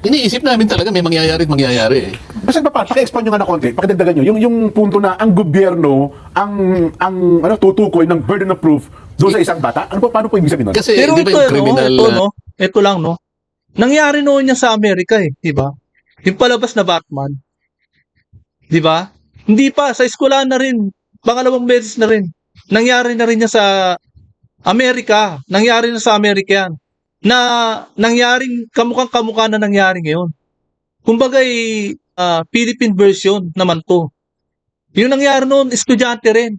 iniisip namin talaga may mangyayari at mangyayari. Basta pa, paki-expand nyo nga na konti, pakidagdagan nyo, yung punto na ang gobyerno, ang tutukoy ng burden of proof doon sa isang bata, paano po ibig sabihin nun? Kasi, Pero di ba ito, yung criminal... ito lang, no? Nangyari noon niya sa Amerika di ba? Yung palabas na Batman. Di ba? Hindi pa, sa eskwelahan na rin. Pangalawang beses na rin. Nangyari na rin niya sa Amerika. Nangyari na sa Amerika yan. Na nangyaring kamukhang-kamukha na nangyari ngayon. Kumbaga, Philippine version naman to. Yung nangyari noon, estudyante rin.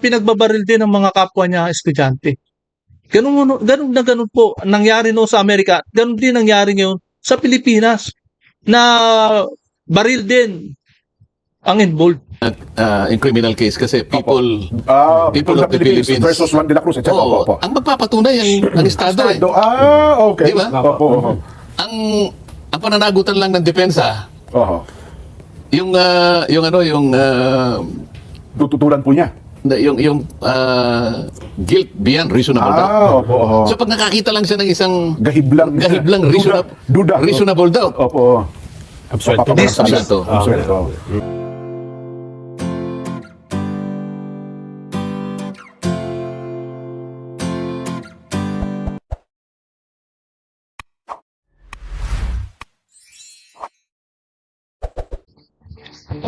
Pinagbabaril din ng mga kapwa niya estudyante. Ganun po nangyari noon sa Amerika. Ganun din nangyari ngayon sa Pilipinas na baril din ang involved. in criminal case kasi people People of the Philippines versus Juan de la Cruz, etc. Oo, Opo. ang magpapatunay ang estado eh. Okay. Di ba? Opo. Ang pananagutan lang ng depensa Oho. yung Tututulan po niya. guilt beyond reasonable doubt. Opo. Oho. So pag nakakita lang siya ng isang Gahiblang duda. reasonable doubt. Opo. Absuelto. Absuelto. Absuelto.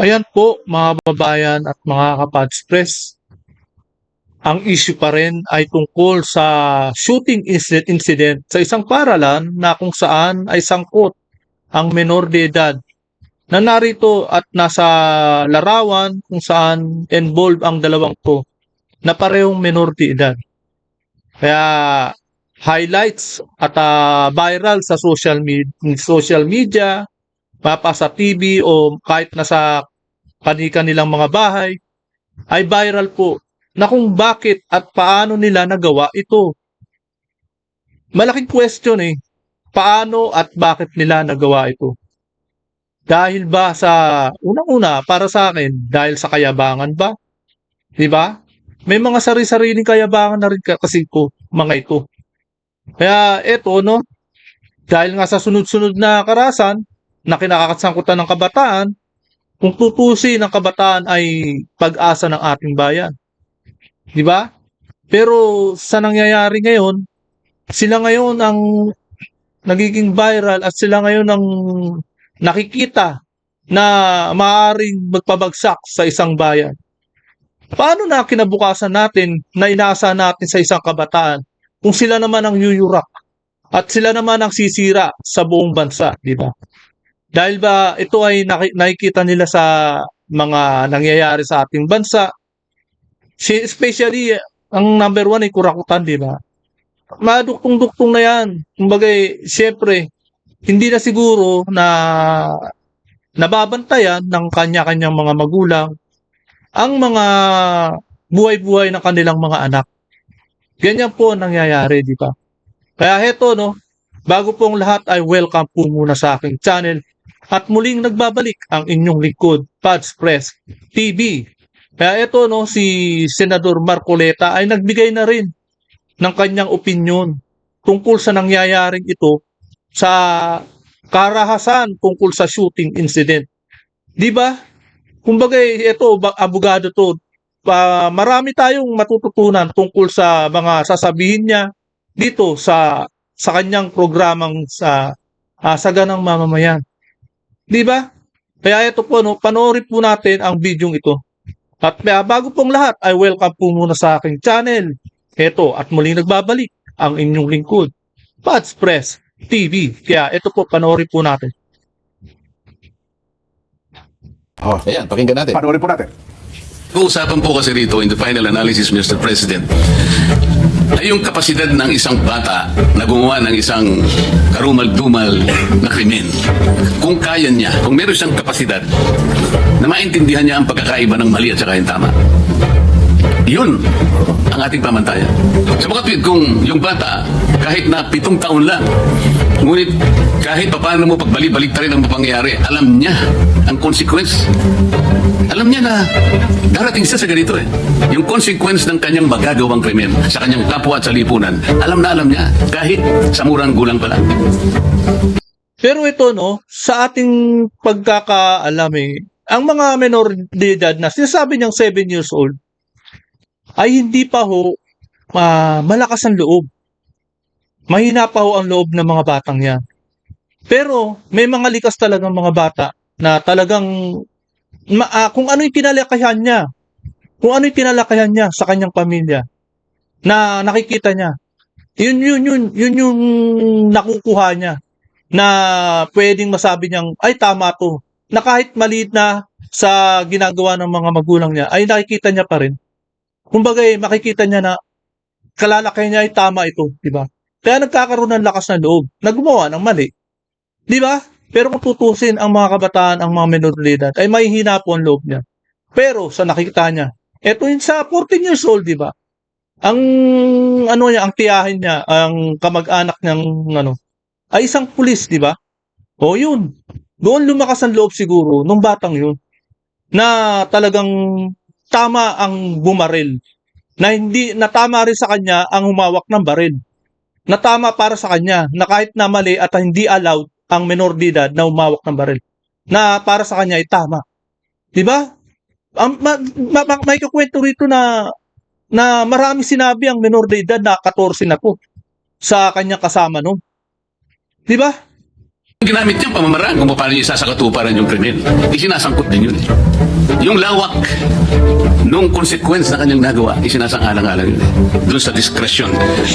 Ayan po, mga babayan at mga kapadspress. Ang issue pa rin ay tungkol sa shooting incident sa isang paaralan na kung saan ay sangkot ang menor de edad na narito at nasa larawan kung saan involved ang dalawang to na parehong menor de edad. Kaya highlights at viral sa social media, papa sa TV o kahit nasa panika nilang mga bahay, ay viral po na kung bakit at paano nila nagawa ito. Malaking question paano at bakit nila nagawa ito? Dahil ba sa, unang-una, para sa akin, dahil sa kayabangan ba? Diba? May mga sari-sariling kayabangan na rin kasi mga ito. Kaya ito, dahil nga sa sunod-sunod na karasan, na kinakasangkutan ng kabataan, kung tutusin ng kabataan ay pag-asa ng ating bayan. Di ba? Pero sa nangyayari ngayon, sila ngayon ang nagiging viral at sila ngayon ang nakikita na maaaring magpabagsak sa isang bayan. Paano na kinabukasan natin na inaasa natin sa isang kabataan kung sila naman ang yuyurak at sila naman ang sisira sa buong bansa, di ba? Dahil ba ito ay nakikita nila sa mga nangyayari sa ating bansa, especially ang number one ay kurakutan, di ba? Maduktong-duktong na yan. Kumbaga, syempre, hindi na siguro na nababantayan ng kanya-kanyang mga magulang ang mga buhay-buhay ng kanilang mga anak. Ganyan po ang nangyayari, di ba? Kaya heto, bago pong lahat ay welcome po muna sa aking channel at muling nagbabalik ang inyong lingkod, Pads Press TV. Kaya ito, si Senador Marcoleta ay nagbigay na rin ng kanyang opinyon tungkol sa nangyayaring ito sa karahasan tungkol sa shooting incident. Di ba? Kumbaga, ito, abogado to. Marami tayong matututunan tungkol sa mga sasabihin niya dito sa kanyang programang sa Saganang Mamamayan. Di ba? Kaya ito po, panoorin po natin ang bidyong ito. At bago pong lahat, ay welcome po muna sa aking channel. Ito, at muling nagbabalik ang inyong lingkod, Pads Press TV. Kaya ito po, panoorin po natin. Ayan, pakinggan natin. Panoorin po natin. Uusapan po kasi rito in the final analysis, Mr. President, ay yung kapasidad ng isang bata na gumawa ng isang karumal-dumal na krimen. Kung kaya niya, kung meron siyang kapasidad na maintindihan niya ang pagkakaiba ng mali at saka yung tama. Yun ang ating pamantayan. Sa mga tweet, kung yung bata, kahit na 7 taon lang, ngunit kahit paano mo pagbalik-balik rin ang mapangyayari, alam niya ang consequence. Alam niya na darating siya sa ganito Yung consequence ng kanyang magagawang krimen sa kanyang kapwa at sa lipunan, alam na alam niya, kahit sa murang gulang pa lang. Pero ito, no, sa ating pagkakaalam ang mga minor de edad na sinasabi niyang 7 years old ay hindi pa ho malakas ang loob. Mahina pa ho ang loob ng mga batang yan. Pero may mga likas talagang mga bata na talagang kung ano yung tinalakayan niya, sa kanyang pamilya, na nakikita niya, yun yung nakukuha niya, na pwedeng masabi niyang, ay tama to, na kahit maliit na sa ginagawa ng mga magulang niya, ay nakikita niya pa rin. Kumbaga, makikita niya na kalalaki niya ay tama ito, di ba? Kaya nagkakaroon ng lakas ng loob na gumawa ng mali. Di ba? Pero kung tutusin ang mga kabataan, ang mga minor de edad, ay mahihina po ang loob niya. Pero sa nakikita niya, eto yun sa 14 years old, di ba? Ang ang tiyahin niya, ang kamag-anak ng ay isang pulis, di ba? O yun. Doon lumakas ang loob siguro nung batang yun na talagang tama ang bumaril. Na tama rin sa kanya ang humawak ng baril. Na tama para sa kanya na kahit na mali at hindi allowed ang minor de edad na humawak ng baril. Na para sa kanya ay tama. 'Di ba? May kukwento rito na marami sinabi ang minor de edad na 14 na po sa kanyang kasama no. 'Di ba? Ginamit niyang pamamaraan kung paano niya isasakatuparan yung krimen. Isinasangkot din yun. Yung lawak nung consequence na kanyang nagawa, isinasang-alang-alang yun. Doon sa discretion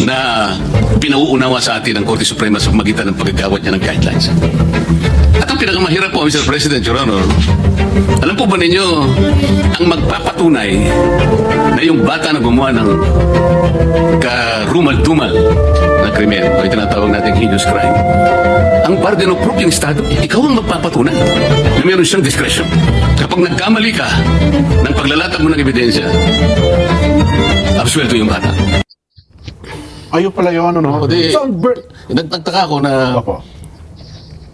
na pinauunawa sa atin ng Korte Suprema sa magitan ng paggagawat niya ng guidelines. At ang pinakamahirap po, Mr. President, Your Honor, alam po ba ninyo ang magpapatunay na yung bata na gumawa ng karumal-dumal na krimen o yung tinatawag natin heinous crime, ang burden of proof yung Estado, ikaw ang magpapatunay na meron siyang discretion. Kapag nagkamali ka ng paglalatag mo ng ebidensya, absuelto yung bata. Ayun pala yun, ano? O di- So, ang Nagtaka ako na Opo.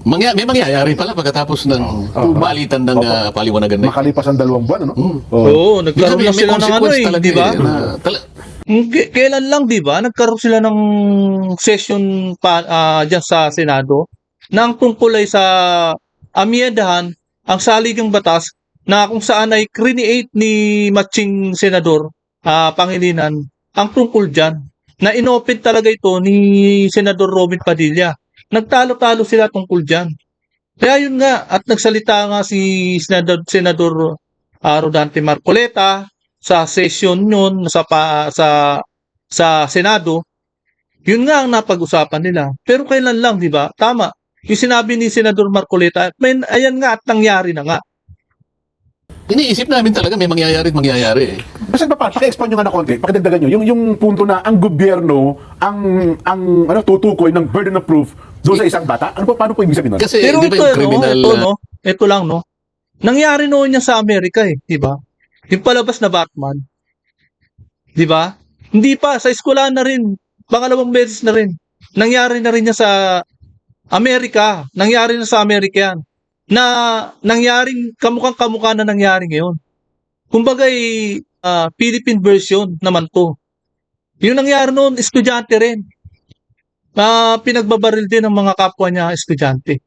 may mangyayari pala pagkatapos ng pumalitan ng paliwanagan na yun. Makalipas ang 2 buwan, ano? Oo, nagkaroon na May sila ng consequence talaga di ba? Kailan Lang, di ba? Nagkaroon sila ng session dyan sa Senado nang tungkol ay sa amyendahan ang saligang batas na kung saan ay create ni Matching Senador Pangilinan ang tungkol dyan na inopen talaga ito ni Senador Robin Padilla. Nagtalo-talo sila tungkol dyan. Kaya yun nga, at nagsalita nga si Senador Rodante Marcoleta sa session yun sa Senado. Yun nga ang napag-usapan nila. Pero kailan lang, di ba? Tama. Yung sinabi ni Senador Marcoleta, ayan nga at nangyari na nga. Iniisip namin talaga may mangyayari. Basta pa, paki-expand nyo nga na konti, pakidagdagan nyo, yung punto na ang gobyerno, ang tutukoy ng burden of proof doon sa isang bata, paano po ibig sabihin nun? Kasi Pero di ba ito, yung criminal... ito lang, no? Nangyari noon niya sa Amerika di ba? Yung palabas na Batman. Di ba? Hindi pa, sa eskwelahan na rin. Pangalawang beses na rin. Nangyari na rin niya sa Amerika. Nangyari na sa Amerika yan. Na nangyaring kamukhang-kamukha na nangyari ngayon. Kumbaga Philippine version naman to. Yung nangyari noon, estudyante rin. Pinagbabaril din ng mga kapwa niya estudyante.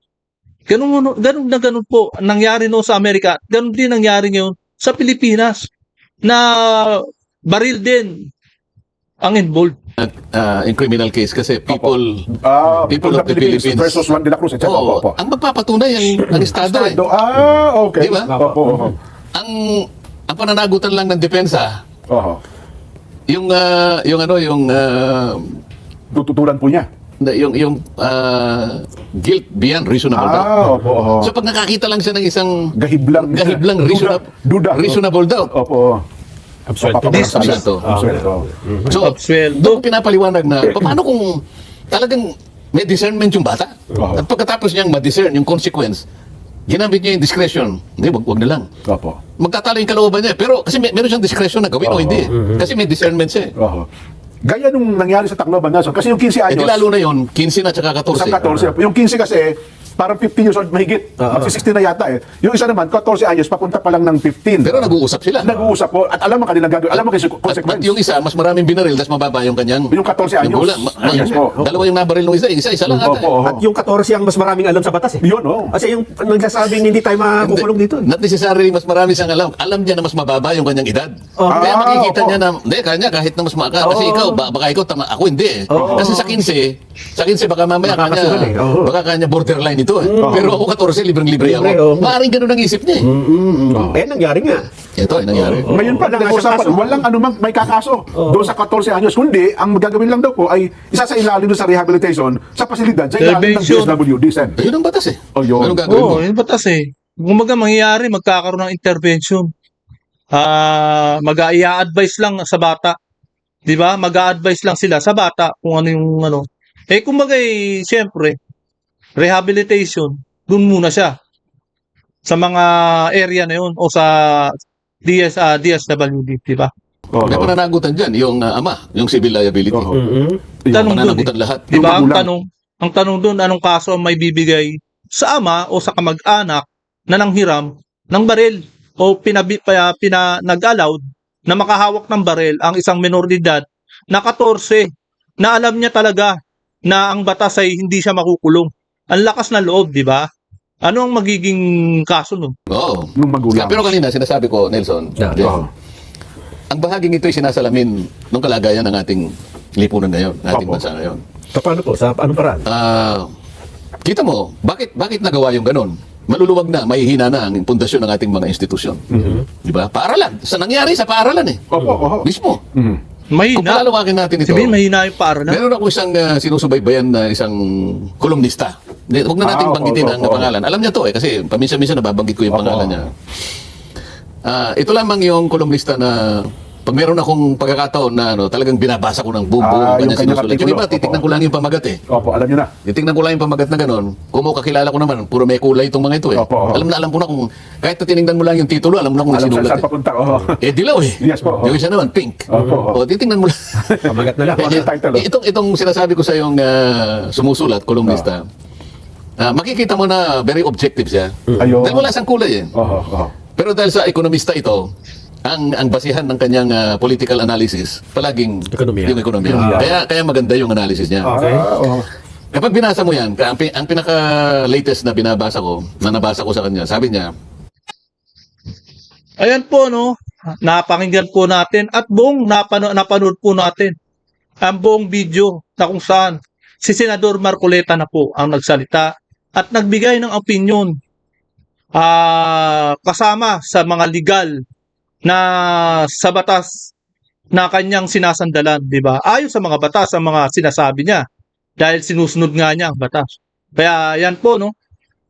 Ganun po nangyari noon sa Amerika. Ganun din nangyari ngayon sa Pilipinas na baril din ang involved. In criminal case kasi people People of the Philippines versus Juan de la Cruz, etc. Oo, Opo. ang magpapatunay ang Estado eh. Okay. Di ba? Opo. Ang pananagutan lang ng depensa Oho. yung Tututulan po niya. guilt beyond reasonable doubt. Opo. Oho. So pag nakakita lang siya ng isang Gahiblang duda. reasonable doubt. Opo. Absuelto. Absuelto. So, Absuelto. doon pinapaliwanag na paano kung talagang may discernment yung bata. Oo. At pagkatapos niyang ma-discern yung consequence, ginamit niya yung discretion. Hindi, wag na lang. Opo. Magtatalo yung kalooban niya. Pero kasi meron siyang discretion na gawin o hindi. Kasi may discernment siya. Oho. Gaya nung nangyari sa Tacloban, Nelson. Kasi yung 15 Eh di anyos, lalo na yun, 15 at saka 14. isang 14. Yung 15 kasi, parang 15 years old mahigit. Magsi-16 na yata eh. Yung isa naman, 14 anyos, papunta pa lang ng 15. Pero nag-uusap sila. Nag-uusap po at alam mo kanilang gagawin. Alam mo kasi At consequence. yung isa, mas maraming binaril, tas mababa yung kanyang... Yung 14 anyos. Yung gulang. Yes po. Dalawa yung nabaril ng isa lang ata. Opo, At yung 14 ang mas maraming alam sa batas eh. Yun, oh. Kasi yung nagsasabing hindi tayo makukulong dito. Not necessarily mas marami siyang alam. Alam niya na mas mababa yung kanyang edad. Kaya makikita niya na, hindi, kanya kahit na mas maka. Kasi ikaw, baka ikaw, tama, ako hindi eh. Kasi sa 15 baka mamaya Makakasuhan kanya, eh. baka kanya borderline ito eh. Pero ako 14, libreng-libre Libre, ako. Maaaring ganun ang isip niya eh. Nangyari nga. Ito ay nangyari. Ngayon pa, Wala nga nag-uusapan, siyang kaso. walang anumang may kakaso doon sa 14 anyos. Kundi, ang gagawin lang daw po ay isa sa ilalim doon sa rehabilitation sa pasilidad, sa ilalim ng Intervention. DSWD, Sen. Yun ang batas eh. Oh, yun. Anong gagawin mo? Oo, yun batas eh. Kumaga mangyayari, magkakaroon ng intervention. Mag-i-advise lang sa bata. 'Di ba? Mag-a-advise lang sila sa bata kung ano yung ano. Kumbaga siyempre, rehabilitation, dun muna siya. Sa mga area na yun o sa DSWD, 'di ba? Oh, May pananagutan dyan, yung ama, yung civil liability. Tanong dun Pananagutan lahat. 'Di ba? Yung Ang tanong doon, anong kaso ang may bibigay sa ama o sa kamag-anak na nanghiram ng baril o nag-allowed na makahawak ng baril ang isang menor de edad na 14 na alam niya talaga na ang batas ay hindi siya makukulong. Ang lakas na loob, di ba? Ano ang magiging kaso nun? Oo. Nung magulang. Pero kanina, sinasabi ko, Nelson, Oo. ang bahaging ito ay sinasalamin ng kalagayan ng ating lipunan ngayon, ng ating Opo. bansa ngayon. Paano po? Sa anong paraan? Kita mo, bakit nagawa yung ganun? Maluluwag na, mahihina na ang pundasyon ng ating mga institusyon. Di ba? Paaralan. Sa nangyari sa paaralan eh. Opo, opo. Mismo. Kung Mahina. palalawakin natin ito, Sabihin, mahina yung para na. meron ako isang sinusubaybayan na isang kolumnista. Huwag na natin banggitin ang pangalan. Alam niya to eh, kasi paminsan-minsan nababanggit ko yung pangalan niya. Ito lamang yung kolumnista na pag meron akong pagkakataon na talagang binabasa ko ng buong yung kanyang kanyang sinusulat. Yung iba, artikulo. titignan ko lang yung pamagat eh. Opo, alam niyo na. Titignan ko lang yung pamagat na gano'n. Kung kakilala ko naman, puro may kulay itong mga ito eh. Opo. Alam ko na kung, kahit na tinignan mo lang yung titulo, alam mo na kung Alam sinulat saan eh. papunta. Oo. Dilaw eh. Yes po. Yung isa naman, pink. Opo. O, titignan mo lang. Pamagat na lang. Ano yung title? Itong sinasabi ko sa yung sumusulat, kolumnista, makikita mo na very objective siya. Ayun. Dahil wala siyang kulay eh. Oo, oo. Pero dahil sa ekonomista ito, ang basihan ng kanyang political analysis, palaging Ekonomiya. yung ekonomiya. Kaya maganda yung analysis niya. Okay. Oo. Kapag binasa mo yan, ang pinaka-latest na nabasa ko sa kanya, sabi niya, Ayan po, no? Napakinggan po natin at buong napanood po natin ang buong video na kung saan si Senador Marcoleta na po ang nagsalita at nagbigay ng opinion kasama sa mga legal na sa batas na kanyang sinasandalan, di ba? Ayon sa mga batas, ang mga sinasabi niya dahil sinusunod nga niya ang batas. Kaya yan po, no?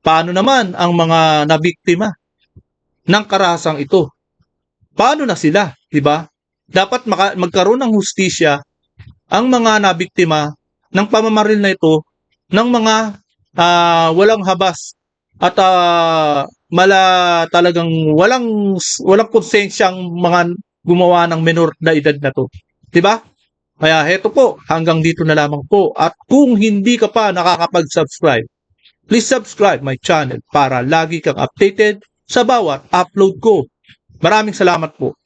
Paano naman ang mga nabiktima ng karahasang ito? Paano na sila, di ba? Dapat magkaroon ng hustisya ang mga nabiktima ng pamamaril na ito ng mga walang habas at talagang walang konsensyang mga gumawa ng menor na edad na to. 'Di ba? Kaya heto po, hanggang dito na lamang po. At kung hindi ka pa nakakapag-subscribe, please subscribe my channel para lagi kang updated sa bawat upload ko. Maraming salamat po.